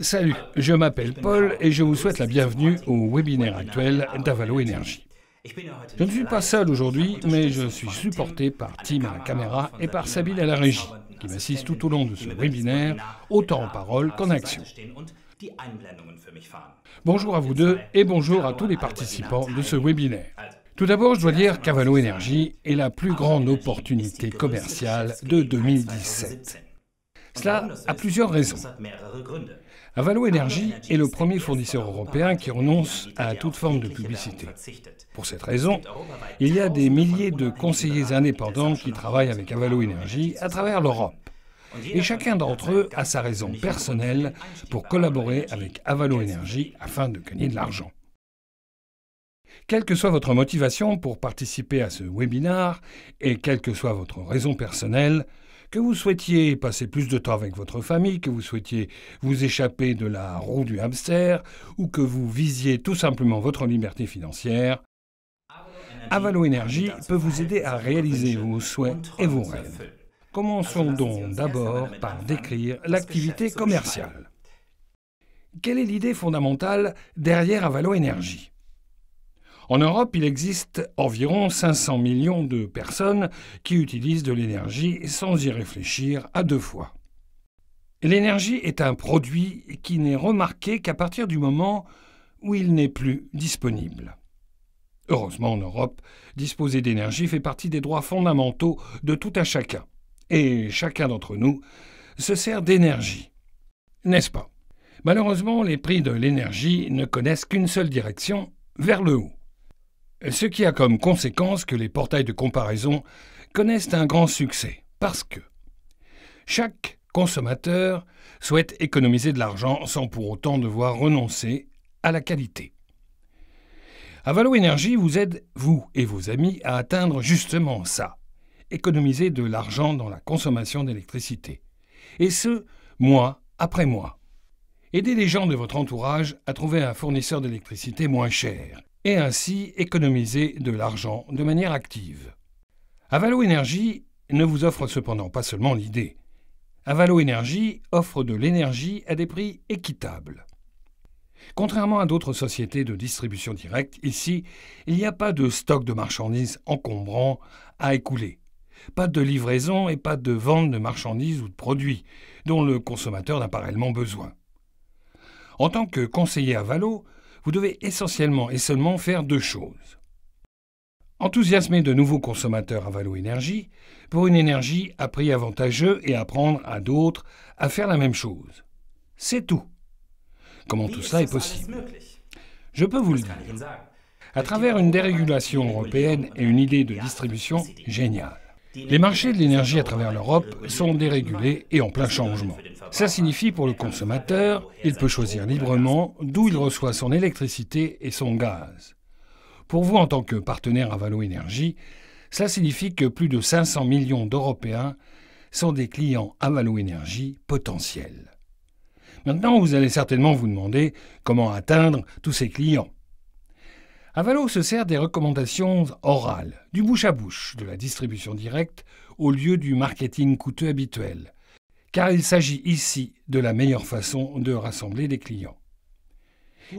Salut, je m'appelle Paul et je vous souhaite la bienvenue au webinaire actuel d'Avalo Énergie. Je ne suis pas seul aujourd'hui, mais je suis supporté par Tim à la caméra et par Sabine à la régie, qui m'assiste tout au long de ce webinaire, autant en parole qu'en action. Bonjour à vous deux et bonjour à tous les participants de ce webinaire. Tout d'abord, je dois dire qu'Avalo Énergie est la plus grande opportunité commerciale de 2017. Cela a plusieurs raisons. Avalo Énergie est le premier fournisseur européen qui renonce à toute forme de publicité. Pour cette raison, il y a des milliers de conseillers indépendants qui travaillent avec Avalo Énergie à travers l'Europe. Et chacun d'entre eux a sa raison personnelle pour collaborer avec Avalo Énergie afin de gagner de l'argent. Quelle que soit votre motivation pour participer à ce webinaire et quelle que soit votre raison personnelle, que vous souhaitiez passer plus de temps avec votre famille, que vous souhaitiez vous échapper de la roue du hamster ou que vous visiez tout simplement votre liberté financière, Avalo Énergie peut vous aider à réaliser vos souhaits et vos rêves. Commençons donc d'abord par décrire l'activité commerciale. Quelle est l'idée fondamentale derrière Avalo Énergie ? En Europe, il existe environ 500 millions de personnes qui utilisent de l'énergie sans y réfléchir à deux fois. L'énergie est un produit qui n'est remarqué qu'à partir du moment où il n'est plus disponible. Heureusement, en Europe, disposer d'énergie fait partie des droits fondamentaux de tout un chacun. Et chacun d'entre nous se sert d'énergie. N'est-ce pas ? Malheureusement, les prix de l'énergie ne connaissent qu'une seule direction, vers le haut. Ce qui a comme conséquence que les portails de comparaison connaissent un grand succès, parce que chaque consommateur souhaite économiser de l'argent sans pour autant devoir renoncer à la qualité. Avalo Énergie vous aide, vous et vos amis, à atteindre justement ça, économiser de l'argent dans la consommation d'électricité. Et ce, mois après mois. Aidez les gens de votre entourage à trouver un fournisseur d'électricité moins cher, et ainsi économiser de l'argent de manière active. Avalo Énergie ne vous offre cependant pas seulement l'idée. Avalo Énergie offre de l'énergie à des prix équitables. Contrairement à d'autres sociétés de distribution directe, ici, il n'y a pas de stock de marchandises encombrant à écouler. Pas de livraison et pas de vente de marchandises ou de produits dont le consommateur n'a pas réellement besoin. En tant que conseiller Avalo, vous devez essentiellement et seulement faire deux choses. Enthousiasmer de nouveaux consommateurs Avalo Énergie pour une énergie à prix avantageux et apprendre à d'autres à faire la même chose. C'est tout. Comment tout cela est possible ? Je peux vous le dire. À travers une dérégulation européenne et une idée de distribution géniale. Les marchés de l'énergie à travers l'Europe sont dérégulés et en plein changement. Ça signifie pour le consommateur, il peut choisir librement d'où il reçoit son électricité et son gaz. Pour vous, en tant que partenaire Avalo Énergie, ça signifie que plus de 500 millions d'Européens sont des clients Avalo Énergie potentiels. Maintenant, vous allez certainement vous demander comment atteindre tous ces clients. Avalo se sert des recommandations orales, du bouche à bouche, de la distribution directe au lieu du marketing coûteux habituel, car il s'agit ici de la meilleure façon de rassembler des clients.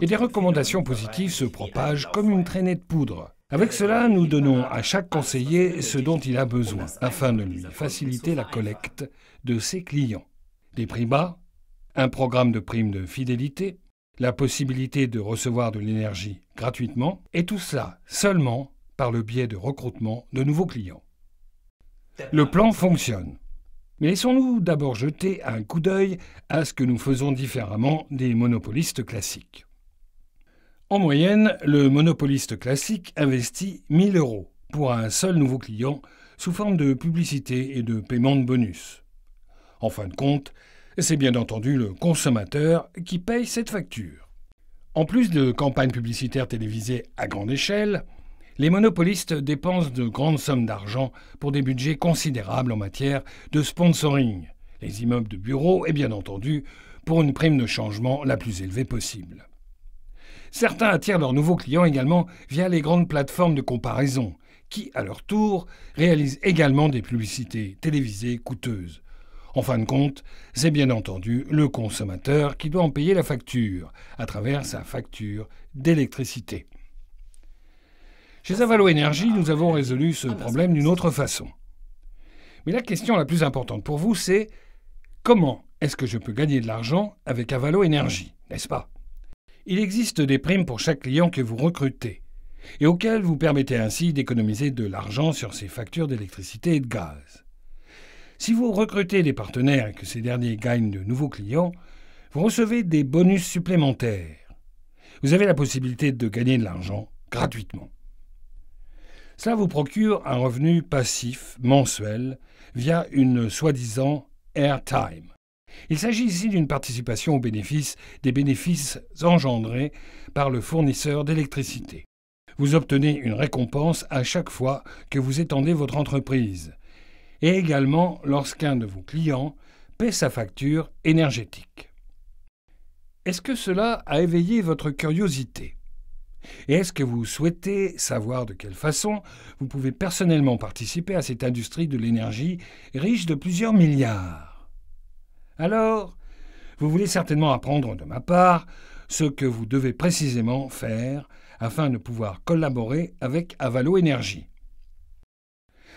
Et des recommandations positives se propagent comme une traînée de poudre. Avec cela, nous donnons à chaque conseiller ce dont il a besoin, afin de lui faciliter la collecte de ses clients. Des prix bas, un programme de primes de fidélité, la possibilité de recevoir de l'énergie gratuitement, et tout cela seulement par le biais de recrutement de nouveaux clients. Le plan fonctionne. Mais laissons-nous d'abord jeter un coup d'œil à ce que nous faisons différemment des monopolistes classiques. En moyenne, le monopoliste classique investit 1 000 € pour un seul nouveau client sous forme de publicité et de paiement de bonus. En fin de compte, c'est bien entendu le consommateur qui paye cette facture. En plus de campagnes publicitaires télévisées à grande échelle, les monopolistes dépensent de grandes sommes d'argent pour des budgets considérables en matière de sponsoring, les immeubles de bureaux et bien entendu pour une prime de changement la plus élevée possible. Certains attirent leurs nouveaux clients également via les grandes plateformes de comparaison qui, à leur tour, réalisent également des publicités télévisées coûteuses. En fin de compte, c'est bien entendu le consommateur qui doit en payer la facture, à travers sa facture d'électricité. Chez Avalo Énergie, nous avons résolu ce problème d'une autre façon. Mais la question la plus importante pour vous, c'est comment est-ce que je peux gagner de l'argent avec Avalo Énergie, n'est-ce pas? Il existe des primes pour chaque client que vous recrutez, et auxquelles vous permettez ainsi d'économiser de l'argent sur ces factures d'électricité et de gaz. Si vous recrutez des partenaires et que ces derniers gagnent de nouveaux clients, vous recevez des bonus supplémentaires. Vous avez la possibilité de gagner de l'argent gratuitement. Cela vous procure un revenu passif mensuel via une soi-disant airtime. Il s'agit ici d'une participation aux bénéfices des bénéfices engendrés par le fournisseur d'électricité. Vous obtenez une récompense à chaque fois que vous étendez votre entreprise, et également lorsqu'un de vos clients paie sa facture énergétique. Est-ce que cela a éveillé votre curiosité? Et est-ce que vous souhaitez savoir de quelle façon vous pouvez personnellement participer à cette industrie de l'énergie riche de plusieurs milliards? Alors, vous voulez certainement apprendre de ma part ce que vous devez précisément faire afin de pouvoir collaborer avec Avalo Énergie.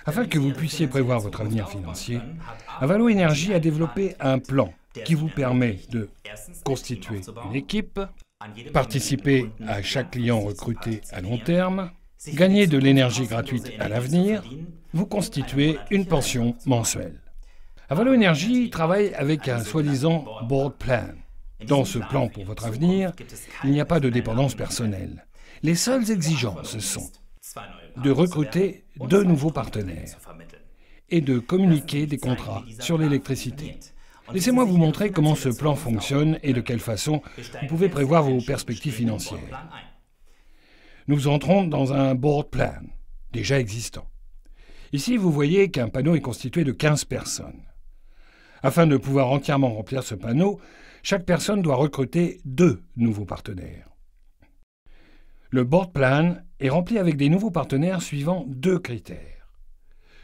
Afin que vous puissiez prévoir votre avenir financier, Avalo Énergie a développé un plan qui vous permet de constituer une équipe, participer à chaque client recruté à long terme, gagner de l'énergie gratuite à l'avenir, vous constituer une pension mensuelle. Avalo Énergie travaille avec un soi-disant board plan. Dans ce plan pour votre avenir, il n'y a pas de dépendance personnelle. Les seules exigences sont de recruter 2 nouveaux partenaires et de communiquer des contrats sur l'électricité. Laissez-moi vous montrer comment ce plan fonctionne et de quelle façon vous pouvez prévoir vos perspectives financières. Nous entrons dans un board plan, déjà existant. Ici, vous voyez qu'un panneau est constitué de 15 personnes. Afin de pouvoir entièrement remplir ce panneau, chaque personne doit recruter 2 nouveaux partenaires. Le board plan est rempli avec des nouveaux partenaires suivant 2 critères.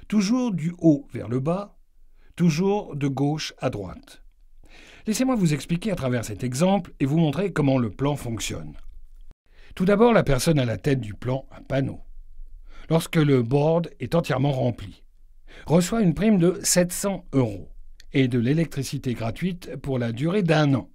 Toujours du haut vers le bas, toujours de gauche à droite. Laissez-moi vous expliquer à travers cet exemple et vous montrer comment le plan fonctionne. Tout d'abord, la personne à la tête du plan, un panneau, lorsque le board est entièrement rempli, reçoit une prime de 700 € et de l'électricité gratuite pour la durée d'1 an.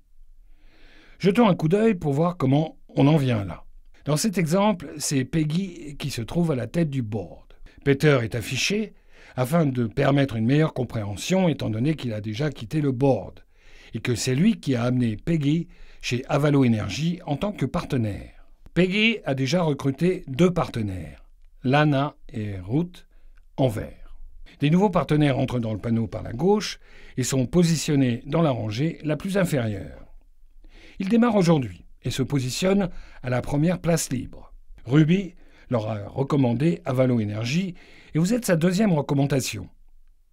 Jetons un coup d'œil pour voir comment on en vient là. Dans cet exemple, c'est Peggy qui se trouve à la tête du board. Peter est affiché afin de permettre une meilleure compréhension étant donné qu'il a déjà quitté le board et que c'est lui qui a amené Peggy chez Avalo Énergie en tant que partenaire. Peggy a déjà recruté 2 partenaires, Lana et Ruth, en vert. Des nouveaux partenaires entrent dans le panneau par la gauche et sont positionnés dans la rangée la plus inférieure. Ils démarrent aujourd'hui et se positionnent à la première place libre. Ruby leur a recommandé Avalo Énergie et vous êtes sa 2e recommandation,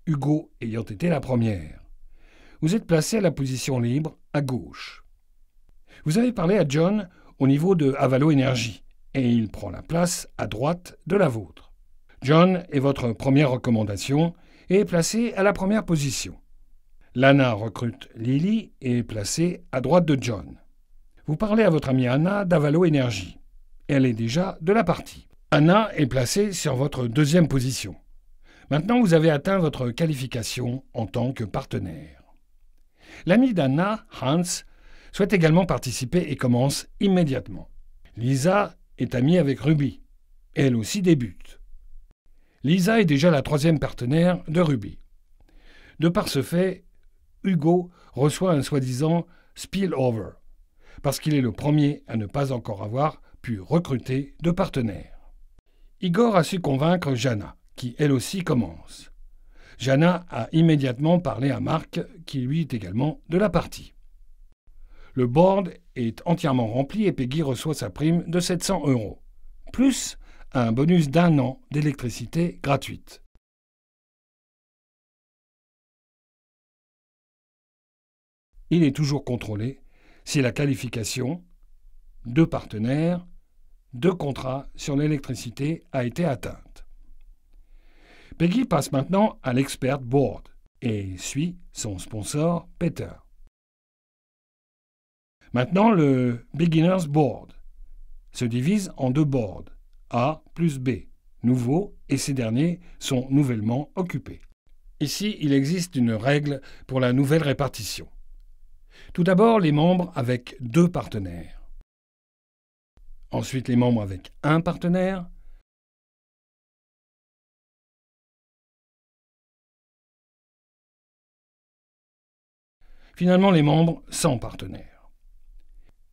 Hugo ayant été la première. Vous êtes placé à la position libre à gauche. Vous avez parlé à John au niveau de Avalo Énergie et il prend la place à droite de la vôtre. John est votre première recommandation et est placé à la première position. Lana recrute Lily et est placée à droite de John. Vous parlez à votre amie Anna d'Avalo Énergie. Elle est déjà de la partie. Anna est placée sur votre 2e position. Maintenant, vous avez atteint votre qualification en tant que partenaire. L'ami d'Anna, Hans, souhaite également participer et commence immédiatement. Lisa est amie avec Ruby. Elle aussi débute. Lisa est déjà la 3e partenaire de Ruby. De par ce fait, Hugo reçoit un soi-disant spillover, parce qu'il est le premier à ne pas encore avoir pu recruter de partenaires. Igor a su convaincre Jana, qui elle aussi commence. Jana a immédiatement parlé à Marc, qui lui est également de la partie. Le board est entièrement rempli et Peggy reçoit sa prime de 700 €, plus un bonus d'1 an d'électricité gratuite. Il est toujours contrôlé si la qualification, 2 partenaires, 2 contrats sur l'électricité a été atteinte. Peggy passe maintenant à l'expert board et suit son sponsor Peter. Maintenant, le Beginner's Board se divise en deux boards, A plus B, nouveaux, et ces derniers sont nouvellement occupés. Ici, il existe une règle pour la nouvelle répartition. Tout d'abord, les membres avec deux partenaires. Ensuite, les membres avec un partenaire. Finalement, les membres sans partenaire.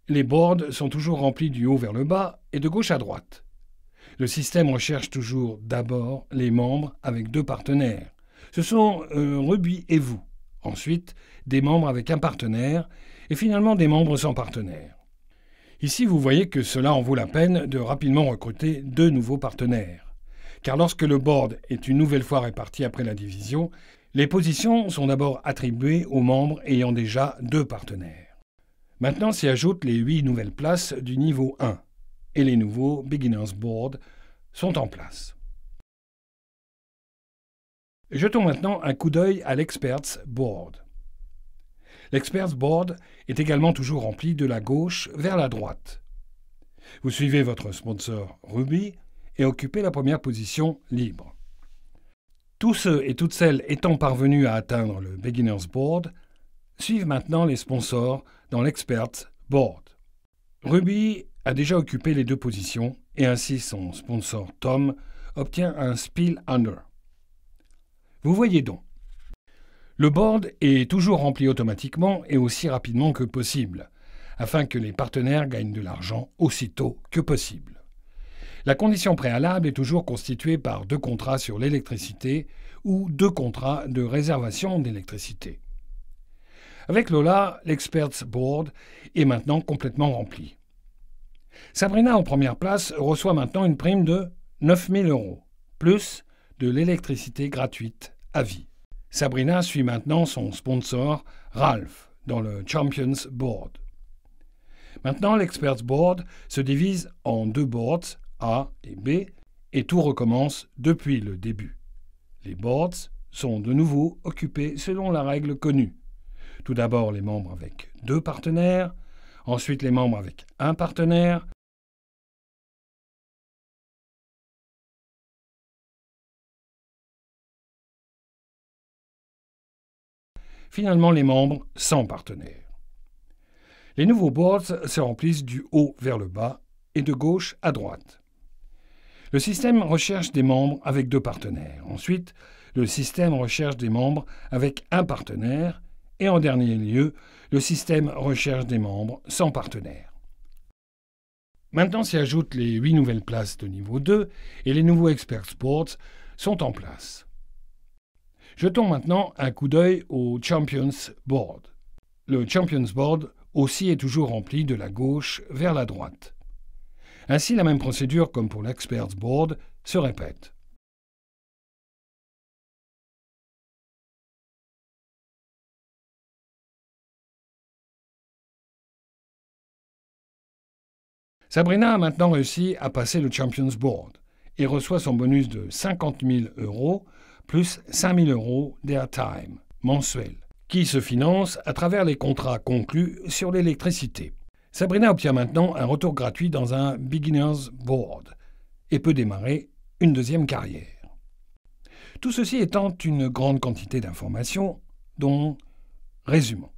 Les boards sont toujours remplis du haut vers le bas et de gauche à droite. Le système recherche toujours d'abord les membres avec deux partenaires. Ce sont Ruby et vous. Ensuite, des membres avec un partenaire et finalement des membres sans partenaire. Ici, vous voyez que cela en vaut la peine de rapidement recruter deux nouveaux partenaires. Car lorsque le board est une nouvelle fois réparti après la division, les positions sont d'abord attribuées aux membres ayant déjà deux partenaires. Maintenant s'y ajoutent les 8 nouvelles places du niveau 1 et les nouveaux Beginner's Board sont en place. Jetons maintenant un coup d'œil à l'Expert's Board. L'Expert's Board est également toujours rempli de la gauche vers la droite. Vous suivez votre sponsor Ruby et occupez la première position libre. Tous ceux et toutes celles étant parvenus à atteindre le Beginner's Board suivent maintenant les sponsors dans l'Expert's Board. Ruby a déjà occupé les deux positions et ainsi son sponsor Tom obtient un Spiel Under. Vous voyez donc, le board est toujours rempli automatiquement et aussi rapidement que possible, afin que les partenaires gagnent de l'argent aussitôt que possible. La condition préalable est toujours constituée par 2 contrats sur l'électricité ou 2 contrats de réservation d'électricité. Avec Lola, l'Expert's Board est maintenant complètement rempli. Sabrina, en première place, reçoit maintenant une prime de 9 000 €, plus de l'électricité gratuite à vie. Sabrina suit maintenant son sponsor Ralph dans le Champions Board. Maintenant, l'Expert's Board se divise en 2 boards, A et B, et tout recommence depuis le début. Les boards sont de nouveau occupés selon la règle connue. Tout d'abord les membres avec 2 partenaires, ensuite les membres avec un partenaire, finalement les membres sans partenaire. Les nouveaux boards se remplissent du haut vers le bas et de gauche à droite. Le système recherche des membres avec 2 partenaires. Ensuite, le système recherche des membres avec un partenaire. Et en dernier lieu, le système recherche des membres sans partenaire. Maintenant s'y ajoutent les 8 nouvelles places de niveau 2 et les nouveaux Expert's Boards sont en place. Jetons maintenant un coup d'œil au Champions Board. Le Champions Board aussi est toujours rempli de la gauche vers la droite. Ainsi, la même procédure comme pour l'Expert's Board se répète. Sabrina a maintenant réussi à passer le Champions Board et reçoit son bonus de 50 000 € plus 5 000 € d'airtime mensuel, qui se finance à travers les contrats conclus sur l'électricité. Sabrina obtient maintenant un retour gratuit dans un Beginner's Board et peut démarrer une deuxième carrière. Tout ceci étant une grande quantité d'informations dont résumons.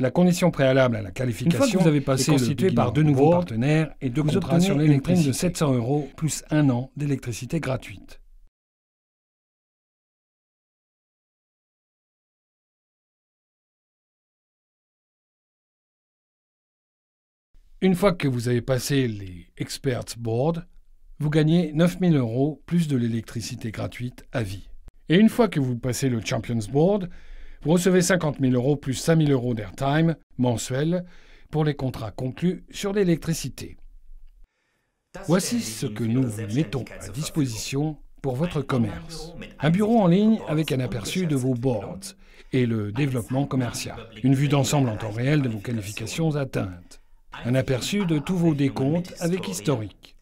La condition préalable à la qualification est constituée par 2 nouveaux partenaires et 2 contrats sur l'électricité de 700 € plus 1 an d'électricité gratuite. Une fois que vous avez passé les Expert's Board, vous gagnez 9 000 € plus de l'électricité gratuite à vie. Et une fois que vous passez le Champions Board, vous recevez 50 000 € plus 5 000 € d'airtime mensuel pour les contrats conclus sur l'électricité. Voici ce que nous vous mettons à disposition pour votre commerce. Un bureau en ligne avec un aperçu de vos boards et le développement commercial. Une vue d'ensemble en temps réel de vos qualifications atteintes. Un aperçu de tous vos décomptes avec historique.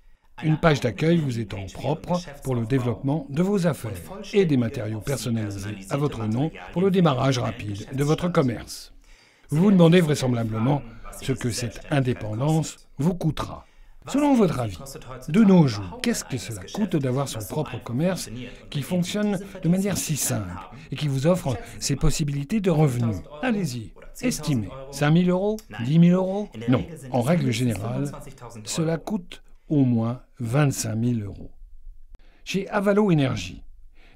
Une page d'accueil vous étant propre pour le développement de vos affaires et des matériaux personnalisés à votre nom pour le démarrage rapide de votre commerce. Vous vous demandez vraisemblablement ce que cette indépendance vous coûtera. Selon votre avis, de nos jours, qu'est-ce que cela coûte d'avoir son propre commerce qui fonctionne de manière si simple et qui vous offre ces possibilités de revenus? Allez-y, estimez. 5 000 euros? 10 000 euros? Non, en règle générale, cela coûte au moins 25 000 euros. Chez Avalo Énergie,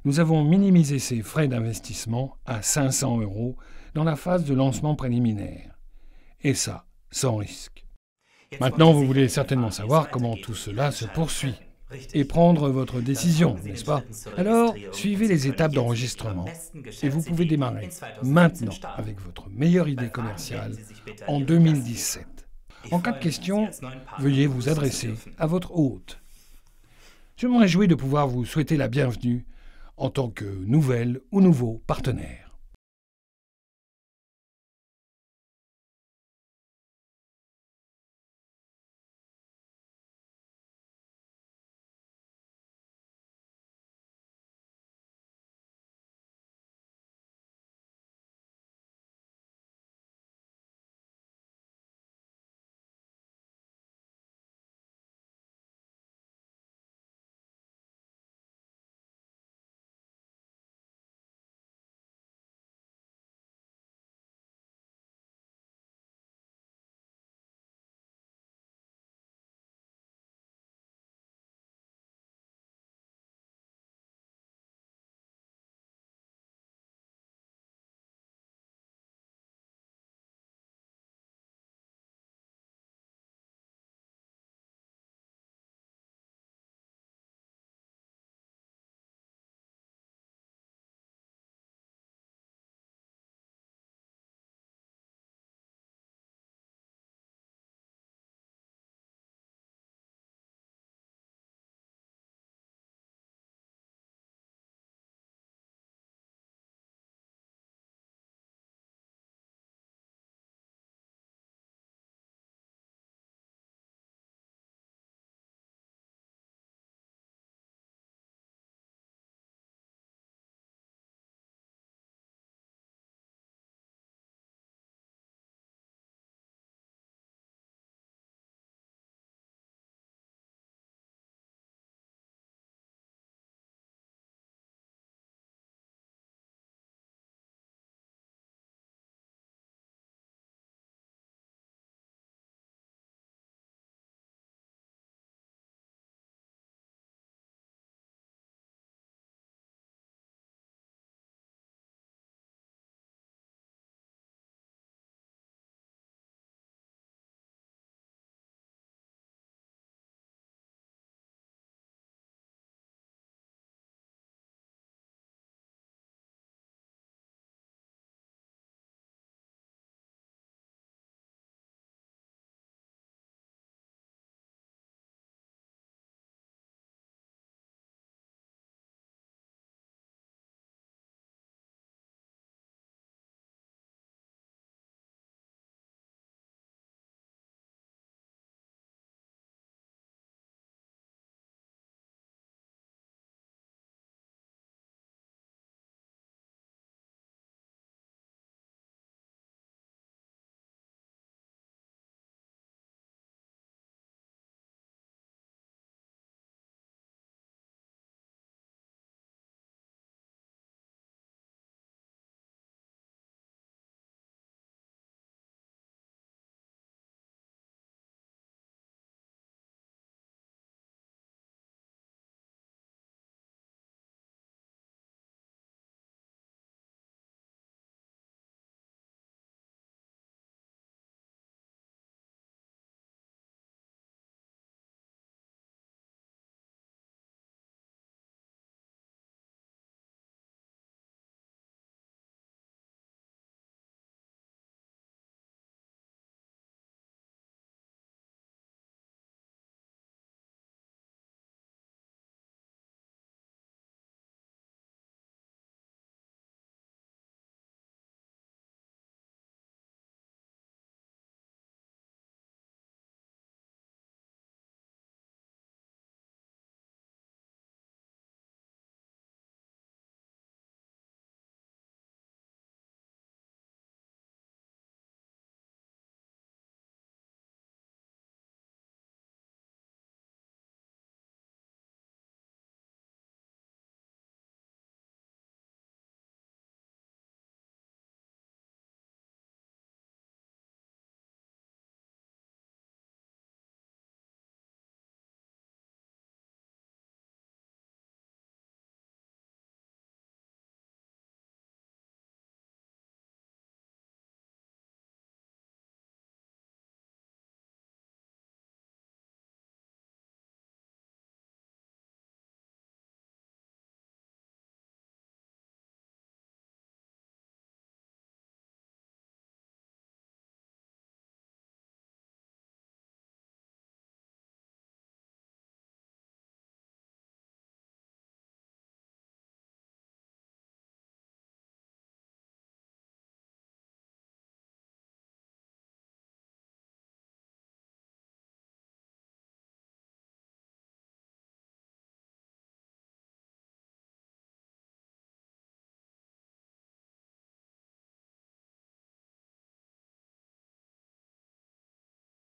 nous avons minimisé ces frais d'investissement à 500 euros dans la phase de lancement préliminaire. Et ça, sans risque. Maintenant, vous voulez certainement savoir comment tout cela se poursuit et prendre votre décision, n'est-ce pas? Alors, suivez les étapes d'enregistrement et vous pouvez démarrer maintenant avec votre meilleure idée commerciale en 2017. En cas de question, veuillez vous adresser à votre hôte. Je me réjouis de pouvoir vous souhaiter la bienvenue en tant que nouvelle ou nouveau partenaire.